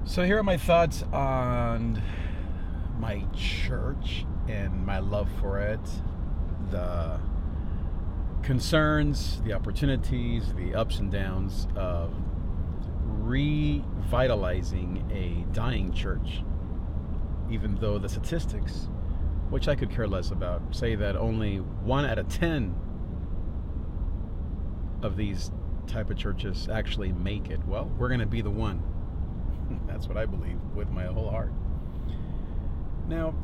So here are my thoughts on my church and my love for it, the concerns, the opportunities, the ups and downs of revitalizing a dying church, even though the statistics, which I could care less about, say that only 1 out of 10 of these type of churches actually make it. Well, we're going to be the one. That's what I believe with my whole heart. Now,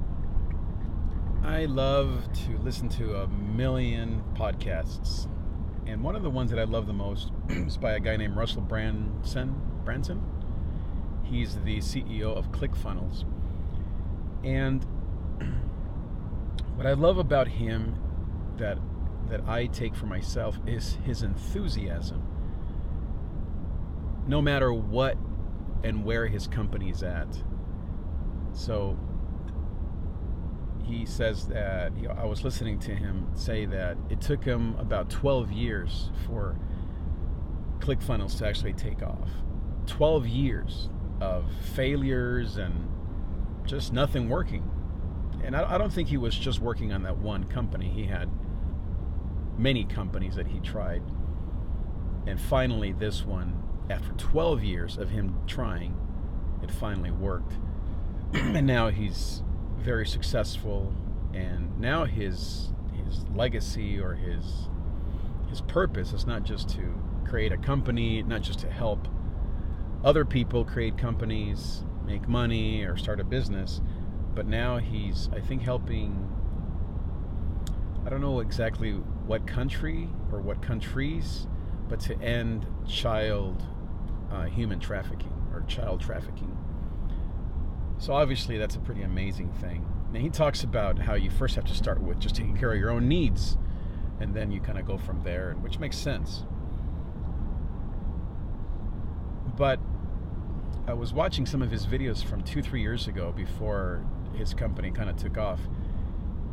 I love to listen to a million podcasts. And one of the ones that I love the most is by a guy named Russell Branson. He's the CEO of ClickFunnels. And what I love about him that I take for myself is his enthusiasm. No matter what and where his company is at. So he says that, I was listening to him say that it took him about 12 years for ClickFunnels to actually take off. 12 years of failures and just nothing working. And I don't think he was just working on that one company. He had many companies that he tried. And finally this one, after 12 years of him trying, it finally worked. And now he's very successful, and now his legacy or his purpose is not just to create a company, not just to help other people create companies, make money, or start a business, but now he's, I think, helping, I don't know exactly what country or what countries, but to end human trafficking or child trafficking. So obviously that's a pretty amazing thing. And he talks about how you first have to start with just taking care of your own needs, and then you kind of go from there, which makes sense. But I was watching some of his videos from 2-3 years ago before his company kind of took off,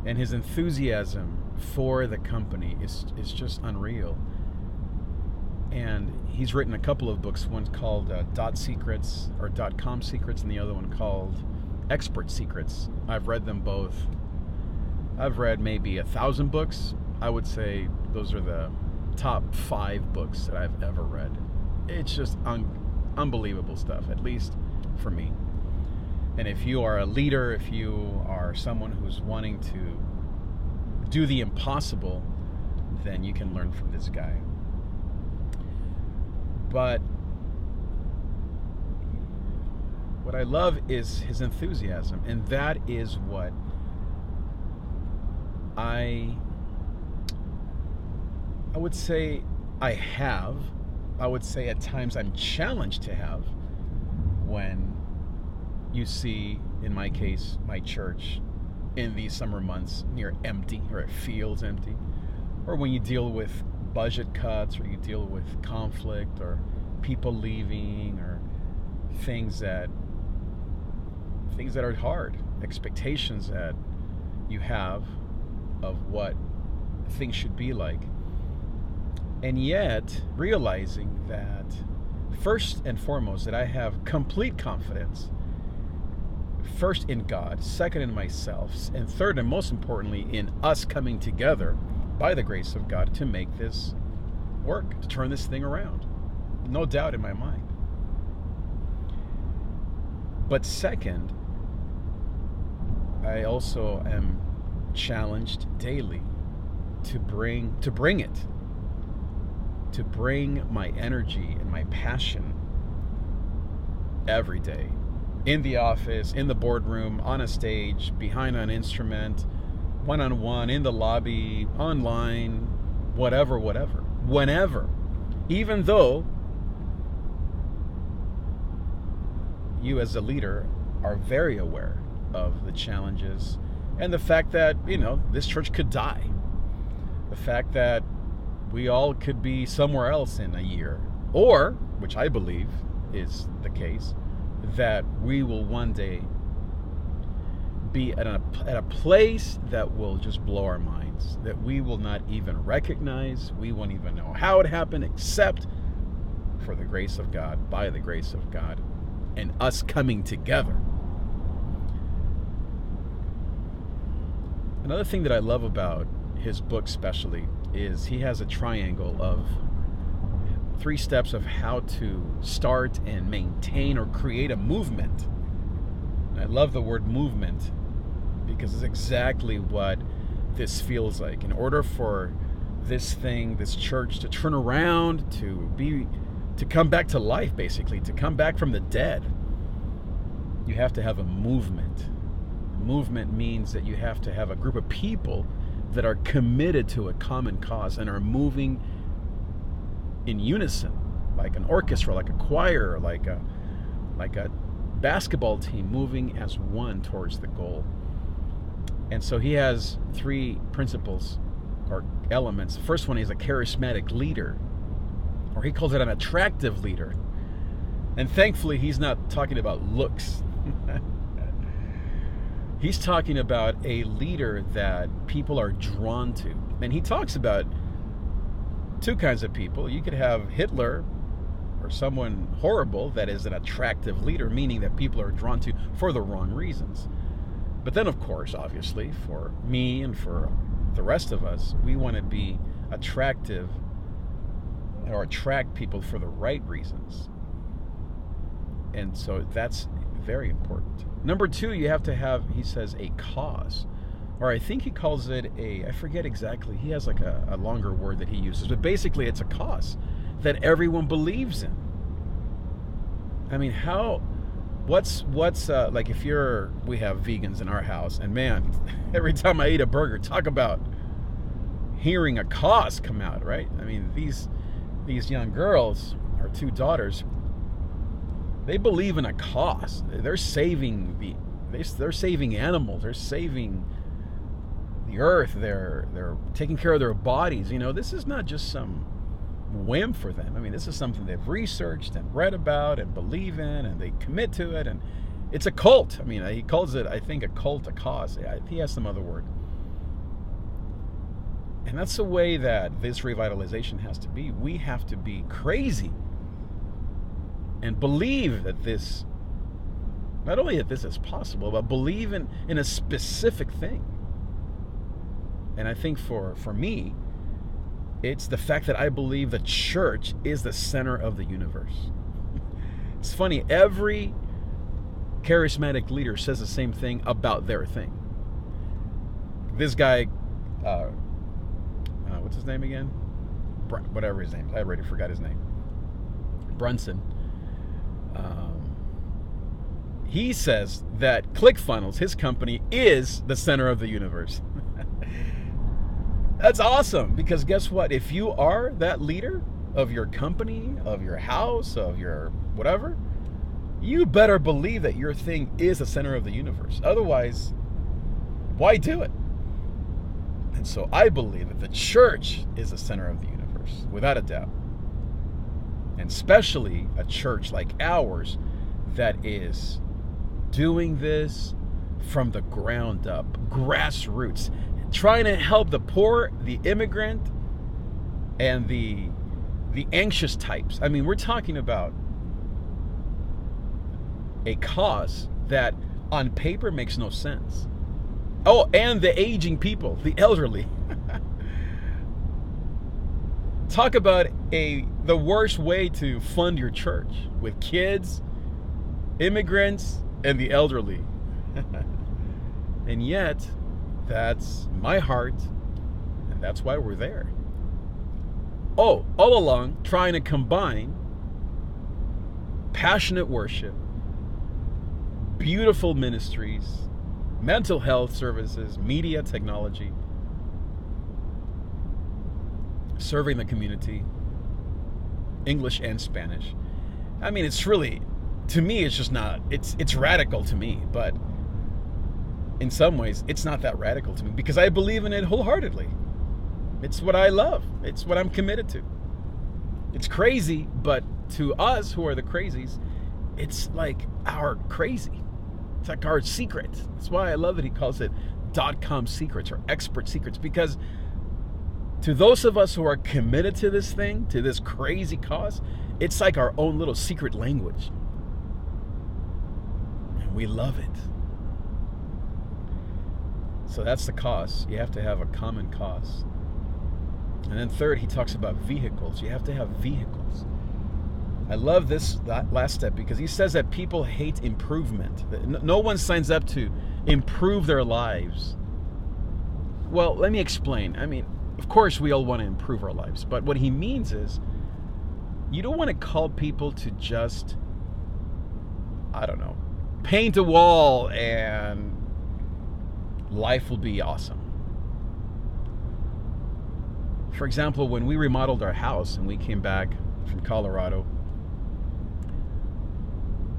and his enthusiasm for the company is just unreal. And he's written a couple of books. One's called Dot Secrets or .com Secrets, and the other one called Expert Secrets. I've read them both. I've read maybe 1,000 books. I would say those are the top 5 books that I've ever read. It's just unbelievable stuff, at least for me. And if you are a leader, if you are someone who's wanting to do the impossible, then you can learn from this guy. But what I love is his enthusiasm, and that is what I would say I have. I would say at times I'm challenged to have when you see, in my case, my church in these summer months near empty, or it feels empty, or when you deal with budget cuts, or you deal with conflict, or people leaving, or things that are hard, expectations that you have of what things should be like, and yet realizing that first and foremost that I have complete confidence, first in God, second in myself, and third and most importantly in us coming together by the grace of God to make this work, to turn this thing around. No doubt in my mind. But second, I also am challenged daily to bring my energy and my passion every day. In the office, in the boardroom, on a stage, behind an instrument, one-on-one, in the lobby, online, whatever, whenever. Even though you as a leader are very aware of the challenges and the fact that, this church could die. The fact that we all could be somewhere else in a year. Or, which I believe is the case, that we will one day be at a place that will just blow our minds, that we will not even recognize, we won't even know how it happened, except for the grace of God, by the grace of God. and us coming together. Another thing that I love about his book especially is he has a triangle of 3 steps of how to start and maintain or create a movement. And I love the word movement because it's exactly what this feels like. In order for this thing, this church, to turn around, to come back to life, basically, to come back from the dead, you have to have a movement. Movement means that you have to have a group of people that are committed to a common cause and are moving in unison, like an orchestra, like a choir, like a basketball team moving as one towards the goal. And so he has 3 principles or elements. The first one is a charismatic leader, or he calls it an attractive leader. And thankfully, he's not talking about looks. He's talking about a leader that people are drawn to. And he talks about 2 kinds of people. You could have Hitler or someone horrible that is an attractive leader, meaning that people are drawn to for the wrong reasons. But then, of course, obviously, for me and for the rest of us, we want to be attractive or attract people for the right reasons. And so that's very important. Number 2, you have to have, he says, a cause. Or I think he calls it I forget exactly. He has like a longer word that he uses. But basically, it's a cause that everyone believes in. I mean, what's like if we have vegans in our house, and man, every time I eat a burger, talk about hearing a cause come out, right? I mean, these young girls, our 2 daughters, they believe in a cause. They're saving they're saving animals. They're saving the earth. They're taking care of their bodies. You know, this is not just some whim for them. I mean, this is something they've researched and read about and believe in, and they commit to it. And it's a cult. I mean, he calls it, I think, a cult, a cause. He has some other word. And that's the way that this revitalization has to be. We have to be crazy and believe that this, not only that this is possible, but believe in a specific thing. And I think for me, it's the fact that I believe the church is the center of the universe. It's funny, every charismatic leader says the same thing about their thing. This guy, what's his name again? Whatever his name is, I already forgot his name. Brunson. He says that ClickFunnels, his company, is the center of the universe. That's awesome, because guess what? If you are that leader of your company, of your house, of your whatever, you better believe that your thing is the center of the universe. Otherwise, why do it? And so I believe that the church is the center of the universe, without a doubt. And especially a church like ours that is doing this from the ground up, grassroots, trying to help the poor, the immigrant, and the anxious types. I mean, we're talking about a cause that on paper makes no sense. Oh, and the aging people, the elderly. Talk about the worst way to fund your church, with kids, immigrants, and the elderly. And yet, that's my heart, and that's why we're there. Oh, all along, trying to combine passionate worship, beautiful ministries, mental health services, media, technology, serving the community, English and Spanish. I mean, it's really, to me, it's just not, it's radical to me, but in some ways, it's not that radical to me because I believe in it wholeheartedly. It's what I love. It's what I'm committed to. It's crazy, but to us who are the crazies, it's like our crazy. It's like our secret. That's why I love that he calls it .com secrets or expert secrets, because to those of us who are committed to this thing, to this crazy cause, it's like our own little secret language. and we love it. So that's the cause. You have to have a common cause. And then third, he talks about vehicles. You have to have vehicles. I love that last step because he says that people hate improvement. No one signs up to improve their lives. Well, let me explain. I mean, of course we all want to improve our lives, but what he means is you don't want to call people to just, I don't know, paint a wall and life will be awesome. For example, when we remodeled our house and we came back from Colorado,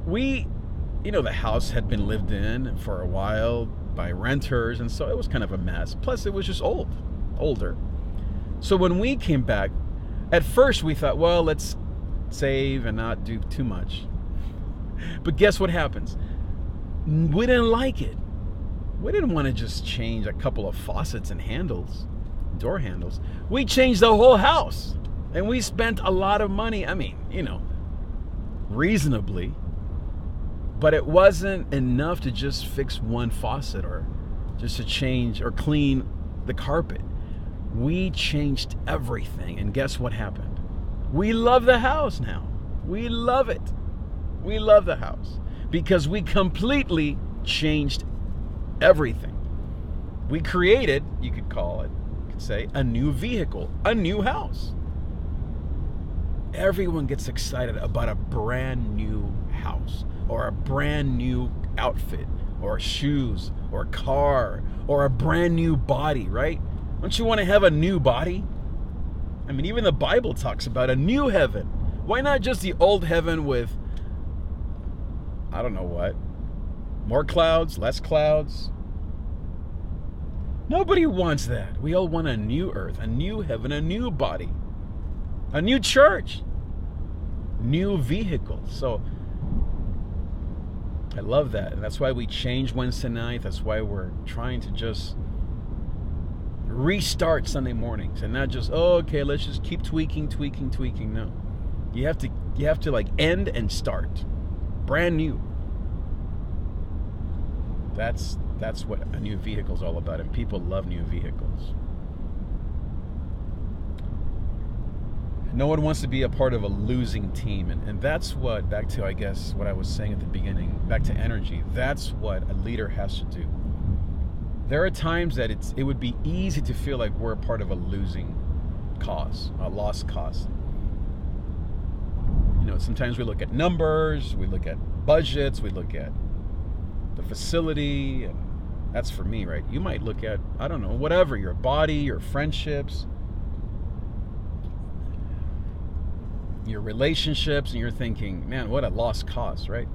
the house had been lived in for a while by renters, and so it was kind of a mess. Plus, it was just older. So when we came back, at first we thought, well, let's save and not do too much. But guess what happens? We didn't like it. We didn't want to just change a couple of faucets and handles, door handles. We changed the whole house, and we spent a lot of money. I mean, reasonably. But it wasn't enough to just fix one faucet or just to change or clean the carpet. We changed everything, and guess what happened? We love the house now. We love it. We love the house because we completely changed everything. We created, you could say, a new vehicle, a new house. Everyone gets excited about a brand new house or a brand new outfit or shoes or a car or a brand new body, right? Don't you want to have a new body? I mean, even the Bible talks about a new heaven. Why not just the old heaven with, I don't know what, more clouds, less clouds? Nobody wants that. We all want a new earth, a new heaven, a new body, a new church, new vehicle. So I love that. And that's why we changed Wednesday night. That's why we're trying to just restart Sunday mornings and not just, okay, let's just keep tweaking. No. You have to like end and start. Brand new. That's what a new vehicle is all about, and people love new vehicles. No one wants to be a part of a losing team, and that's what, back to, I guess, what I was saying at the beginning, back to energy, that's what a leader has to do. There are times that it would be easy to feel like we're a part of a losing cause, a lost cause. Sometimes we look at numbers, we look at budgets, we look at the facility, and that's for me, right? You might look at, I don't know, whatever, your body, your friendships, your relationships, and you're thinking, man, what a lost cause, right?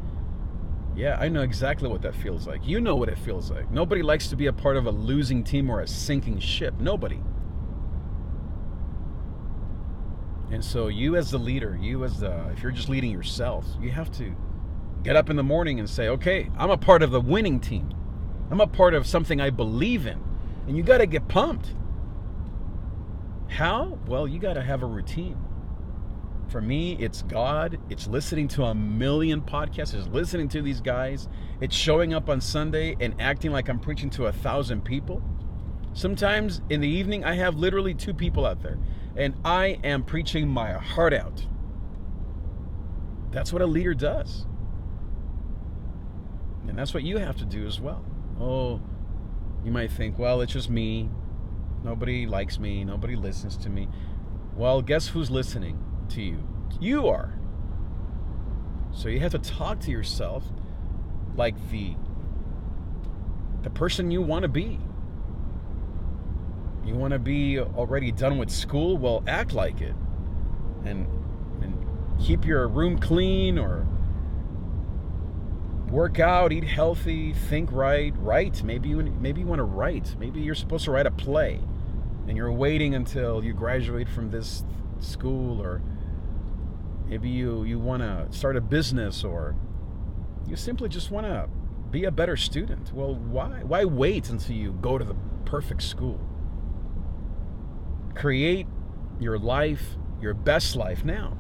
Yeah, I know exactly what that feels like. You know what it feels like. Nobody likes to be a part of a losing team or a sinking ship. Nobody. And so you as the leader, if you're just leading yourself, you have to get up in the morning and say, okay, I'm a part of the winning team. I'm a part of something I believe in. And you got to get pumped. How? Well, you got to have a routine. For me, it's God. It's listening to 1 million podcasts. It's listening to these guys. It's showing up on Sunday and acting like I'm preaching to 1,000 people. Sometimes in the evening, I have literally 2 people out there. And I am preaching my heart out. That's what a leader does. And that's what you have to do as well. Oh, you might think, well, it's just me. Nobody likes me. Nobody listens to me. Well, guess who's listening to you? You are. So you have to talk to yourself like the person you want to be. You want to be already done with school? Well, act like it. And keep your room clean, or work out, eat healthy, think right. Write. Maybe you want to write. Maybe you're supposed to write a play and you're waiting until you graduate from this school, or maybe you want to start a business, or you simply just want to be a better student. Well, why wait until you go to the perfect school? Create your life, your best life now.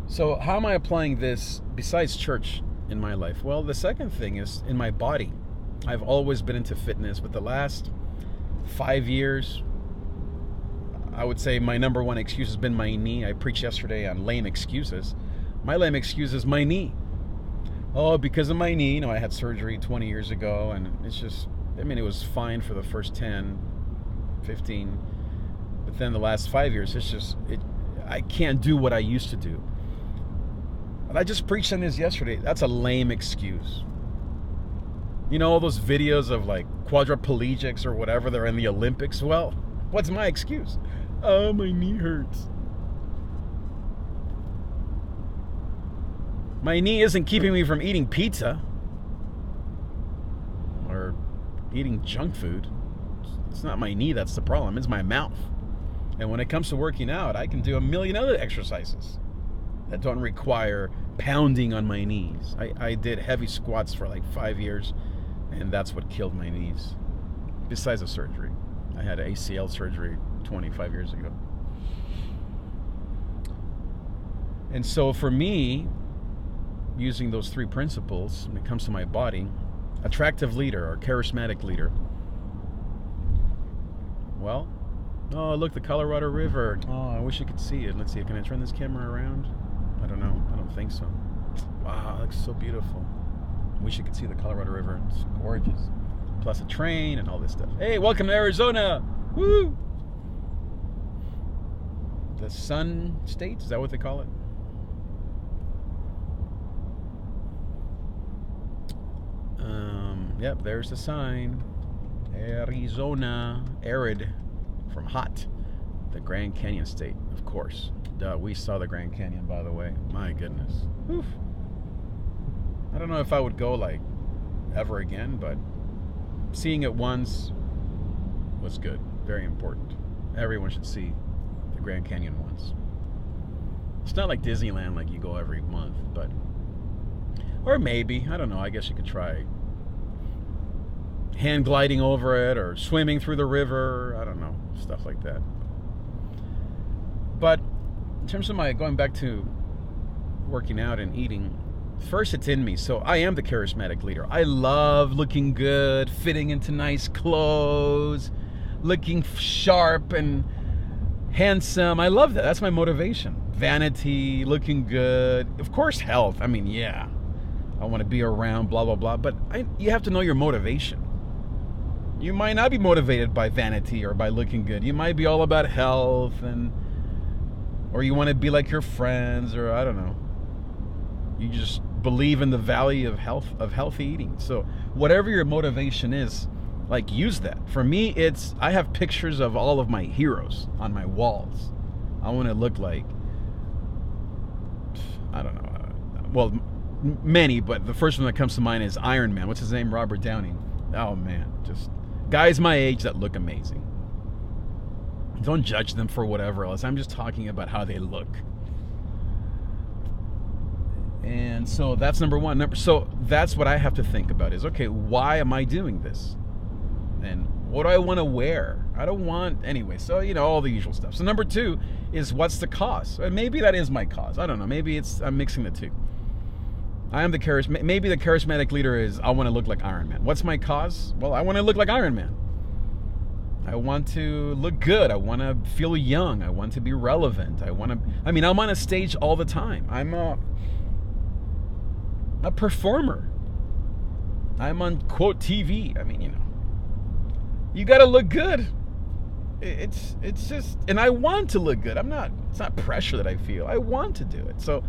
So how am I applying this besides church in my life? Well, the second thing is in my body. I've always been into fitness, but the last 5 years, I would say my number one excuse has been my knee. I preached yesterday on lame excuses. My lame excuse is my knee. Oh, because of my knee, I had surgery 20 years ago, and it's just, it was fine for the first 10, 15, but then the last 5 years, I can't do what I used to do. And I just preached on this yesterday. That's a lame excuse. All those videos of like quadriplegics or whatever, they're in the Olympics. Well, what's my excuse? Oh, my knee hurts. My knee isn't keeping me from eating pizza or eating junk food. It's not my knee that's the problem. It's my mouth. And when it comes to working out, I can do a million other exercises that don't require pounding on my knees. I did heavy squats for like 5 years, and that's what killed my knees. Besides the surgery. I had ACL surgery 25 years ago. And so for me, using those three principles when it comes to my body, attractive leader or charismatic leader. Well, oh, look, the Colorado River. Oh, I wish you could see it. Let's see, can I turn this camera around? I don't know. I don't think so. Wow, it looks so beautiful. I wish you could see the Colorado River. It's gorgeous. Plus a train and all this stuff. Hey, welcome to Arizona. Woo! The Sun State, is that what they call it? Yep, there's the sign. Arizona, arid from hot. The Grand Canyon State, of course. Duh, we saw the Grand Canyon, by the way. My goodness. Oof. I don't know if I would go like ever again, but seeing it once was good. Very important. Everyone should see the Grand Canyon once. It's not like Disneyland, like you go every month, but or maybe, I don't know, I guess you could try hand gliding over it or swimming through the river. I don't know, stuff like that. But in terms of my going back to working out and eating, first it's in me. So I am the charismatic leader. I love looking good, fitting into nice clothes, looking sharp and handsome. I love that. That's my motivation. Vanity, looking good. Of course, health. I mean, yeah. I want to be around, blah, blah, blah. But you have to know your motivation. You might not be motivated by vanity or by looking good. You might be all about health, or you want to be like your friends, or I don't know. You just believe in the value of healthy eating. So whatever your motivation is, like, use that. For me, I have pictures of all of my heroes on my walls. I want to look like, I don't know, well, many, but the first one that comes to mind is Iron Man. What's his name? Robert Downey. Oh man, just guys my age that look amazing. Don't judge them for whatever else. I'm just talking about how they look. And so that's number one. So that's what I have to think about is, okay, why am I doing this? And what do I want to wear? I don't want, anyway, so, all the usual stuff. So number two is, what's the cause? And maybe that is my cause. I don't know. Maybe I'm mixing the two. I am maybe the charismatic leader is, I want to look like Iron Man. What's my cause? Well, I want to look like Iron Man. I want to look good. I want to feel young. I want to be relevant. I'm on a stage all the time. I'm a performer. I'm on quote TV. You got to look good. It's just, and I want to look good. It's not pressure that I feel. I want to do it. So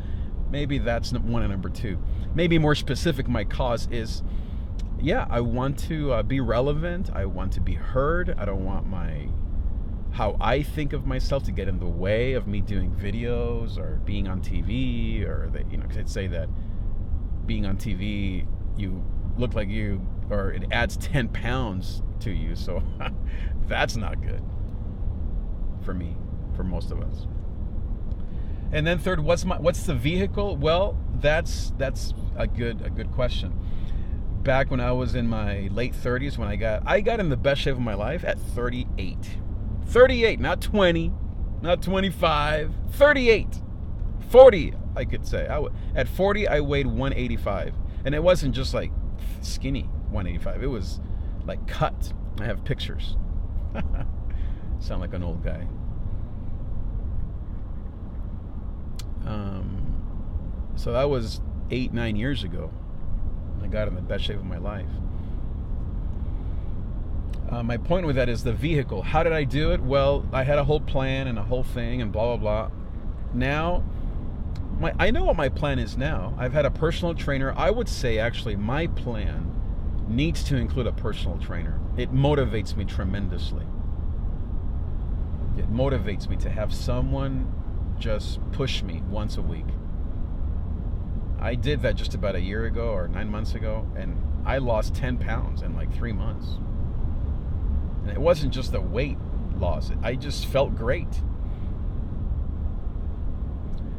maybe that's one and number two. Maybe more specific, my cause is, I want to be relevant. I want to be heard. I don't want how I think of myself to get in the way of me doing videos or being on TV, or that, because I'd say that being on TV, you look like or it adds 10 pounds to you. So that's not good for me, for most of us. And then third, what's the vehicle? Well, that's a good question. Back when I was in my late 30s, when I got in the best shape of my life at 38. 38, not 20, not 25, 38. 40, I could say. At 40, I weighed 185. And it wasn't just like skinny 185. It was like cut. I have pictures. Sound like an old guy. So that was 8-9 years ago. I got in the best shape of my life. My point with that is the vehicle. How did I do it? Well, I had a whole plan and a whole thing and blah, blah, blah. Now, I know what my plan is now. I've had a personal trainer. I would say, actually, my plan needs to include a personal trainer. It motivates me tremendously. It motivates me to have someone just push me once a week. I did that just about a year ago or 9 months ago, and I lost 10 pounds in like 3 months. And it wasn't just the weight loss. I just felt great.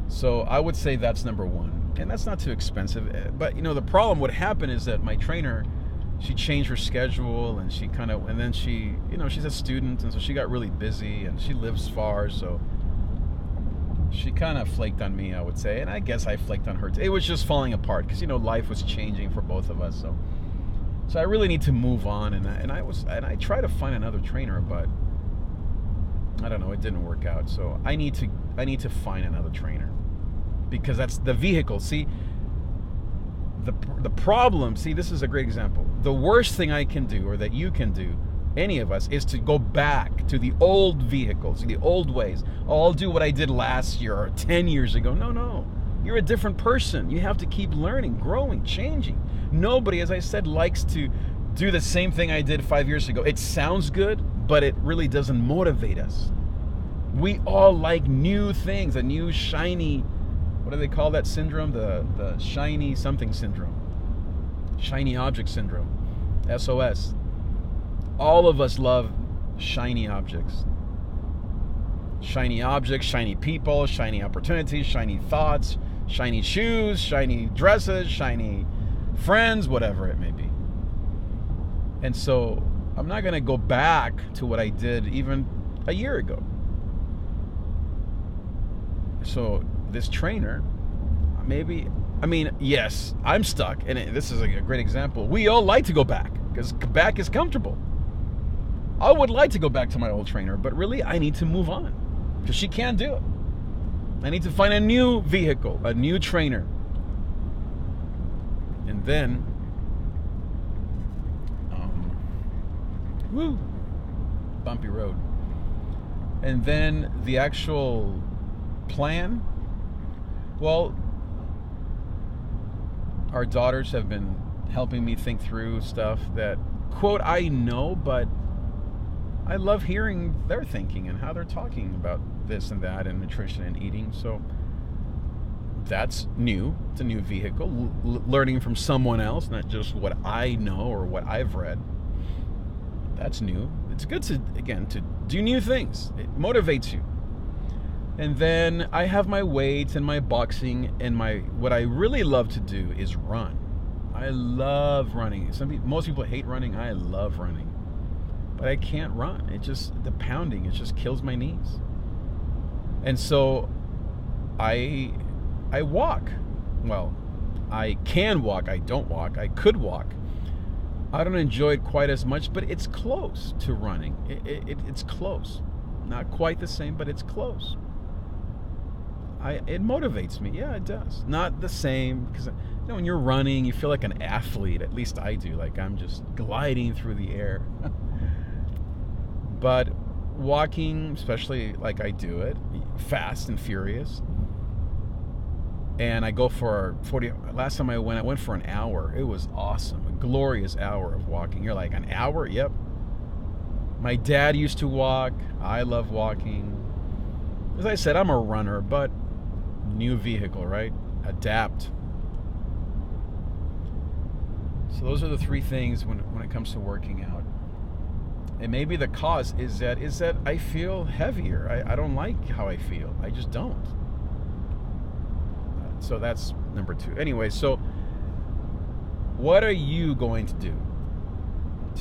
So I would say that's number one. And that's not too expensive. But, the problem would happen is that my trainer, she changed her schedule, and and then she, she's a student, and so she got really busy, and she lives far, so she kind of flaked on me, I would say, and I guess I flaked on her too. It was just falling apart because life was changing for both of us. So I really need to move on, and I tried to find another trainer, but I don't know, it didn't work out. So I need to find another trainer because that's the vehicle. See, the problem. See, this is a great example. The worst thing I can do, or that you can do, any of us, is to go back to the old vehicles, the old ways. Oh, I'll do what I did last year or 10 years ago. No. You're a different person. You have to keep learning, growing, changing. Nobody, as I said, likes to do the same thing I did 5 years ago. It sounds good, but it really doesn't motivate us. We all like new things, a new shiny, what do they call that syndrome? The shiny something syndrome. Shiny object syndrome. SOS. All of us love shiny objects. Shiny objects, shiny people, shiny opportunities, shiny thoughts, shiny shoes, shiny dresses, shiny friends, whatever it may be. And so I'm not going to go back to what I did even a year ago. So this trainer, yes, I'm stuck. And this is a great example. We all like to go back because back is comfortable. I would like to go back to my old trainer, but really I need to move on because she can't do it. I need to find a new vehicle, a new trainer. And then, bumpy road. And then the actual plan, well, our daughters have been helping me think through stuff that, quote, I know, but I love hearing their thinking and how they're talking about this and that and nutrition and eating. So that's new. It's a new vehicle. Learning from someone else, not just what I know or what I've read. That's new. It's good to do new things. It motivates you. And then I have my weights and my boxing and what I really love to do is run. I love running. Most people hate running. I love running. But I can't run. The pounding, it just kills my knees. And so I walk. Well, I can walk. I don't walk. I could walk. I don't enjoy it quite as much, but it's close to running. It's close. Not quite the same, but it's close. It motivates me. Yeah, it does. Not the same, because when you're running, you feel like an athlete. At least I do. Like I'm just gliding through the air. But walking, especially like I do it, fast and furious. And I go for 40. Last time I went for an hour. It was awesome. A glorious hour of walking. You're like, an hour? Yep. My dad used to walk. I love walking. As I said, I'm a runner, but new vehicle, right? Adapt. So those are the three things when it comes to working out. And maybe the cause is that I feel heavier. I don't like how I feel. I just don't. So that's number 2. Anyway, so what are you going to do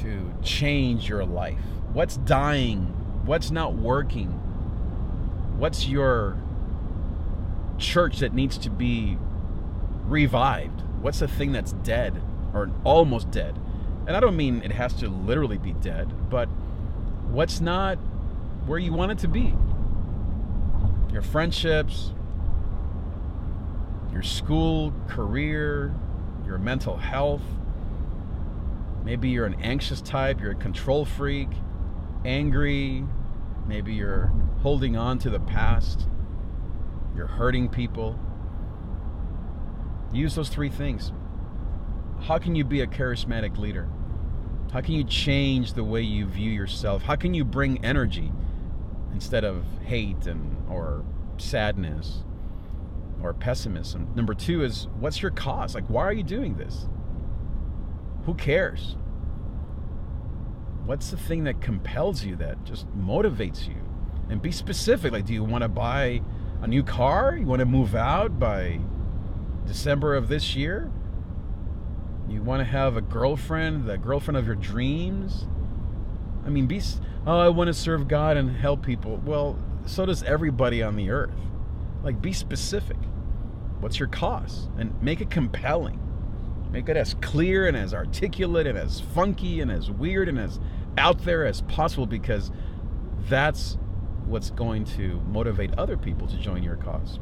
to change your life? What's dying? What's not working? What's your church that needs to be revived? What's the thing that's dead or almost dead? And I don't mean it has to literally be dead, but what's not where you want it to be? Your friendships, your school, career, your mental health. Maybe you're an anxious type, you're a control freak, angry. Maybe you're holding on to the past. You're hurting people. Use those three things. How can you be a charismatic leader? How can you change the way you view yourself? How can you bring energy instead of hate or sadness or pessimism? Number two is, what's your cause? Like, why are you doing this? Who cares? What's the thing that compels you, that just motivates you? And be specific. Like, do you want to buy a new car? You want to move out by December of this year? You want to have a girlfriend, the girlfriend of your dreams? I mean, I want to serve God and help people. Well, so does everybody on the earth. Like, be specific. What's your cause? And make it compelling. Make it as clear and as articulate and as funky and as weird and as out there as possible, because that's what's going to motivate other people to join your cause.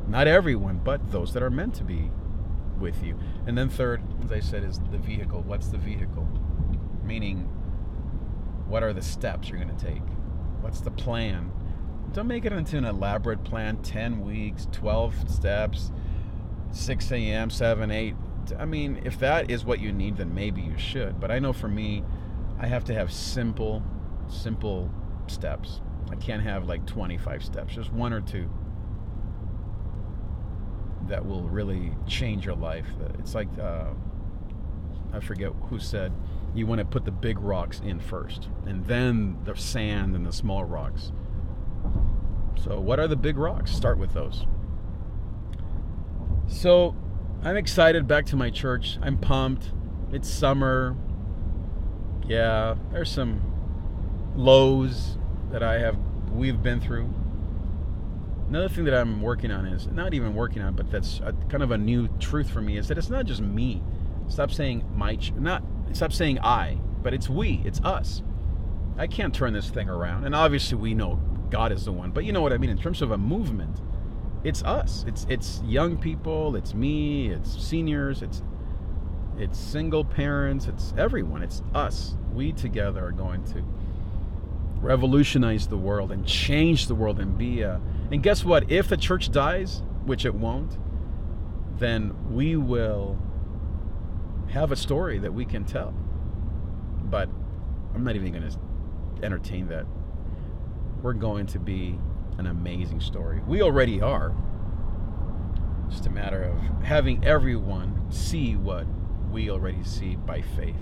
Not everyone, but those that are meant to be with you. And then third, as I said, is the vehicle. What's the vehicle? Meaning, what are the steps you're going to take? What's the plan? Don't make it into an elaborate plan, 10 weeks, 12 steps, 6 a.m., 7, 8. I mean, if that is what you need, then maybe you should. But I know for me, I have to have simple steps. I can't have like 25 steps, just one or two that will really change your life. It's like, I forget who said, you want to put the big rocks in first, and then the sand and the small rocks. So what are the big rocks? Start with those. So I'm excited, back to my church. I'm pumped. It's summer. Yeah, there's some lows that we've been through. Another thing that I'm working on is, not even working on, but that's kind of a new truth for me, is that it's not just me. Stop saying stop saying I, but it's we, it's us. I can't turn this thing around. And obviously we know God is the one, but you know what I mean in terms of a movement. It's us. It's young people, it's me, it's seniors, it's single parents, it's everyone. It's us. We together are going to revolutionize the world and change the world and and guess what? If the church dies, which it won't, then we will have a story that we can tell. But I'm not even going to entertain that. We're going to be an amazing story. We already are. Just a matter of having everyone see what we already see by faith.